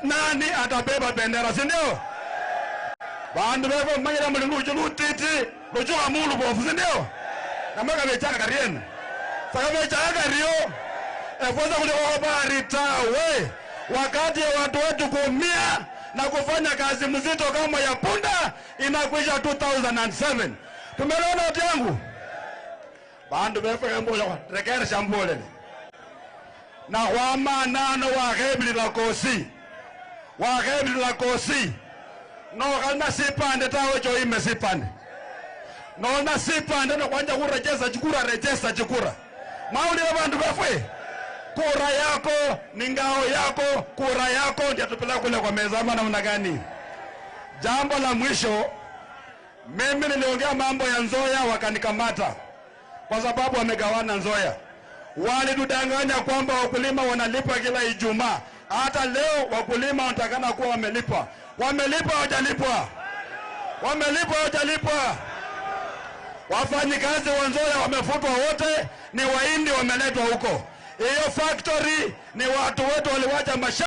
nani atabeba bendera, si ndio? Bandu bebo manyira mlingu chulutiti luchuka mulu bofu, si ndio? Namaka bechaka karien saka bechaka kario efoza kuliko bari tawe wakati ya watu wetu kuumia na kufanya kazi mzito kama ya punda inakwisha 2007. Tumeona watu yangu bandu bebo yambola rekere shambole na wamanano wagebili la kosi no kana sipande tawe cho ime sipande no na sipande no kwanja rejesa chikura mauli ya bandu bafwe kura yako ni ngao yako, kura yako ndio tupeleka kule kwa meza ama namna gani? Jambo la mwisho, mimi niliongea mambo ya Nzoia wakanikamata kwa sababu wamegawana Nzoia. Walidanganya kwamba wakulima wanalipa kila Ijumaa. Hata leo wakulima wanatakana kuwa wamelipa. Wamelipa hawajalipwa? Wamelipa hawajalipwa? Wafanyikazi wa Nzoia wamefutwa wote, ni Wahindi wameletwa huko. Hiyo factory ni watu wetu waliwacha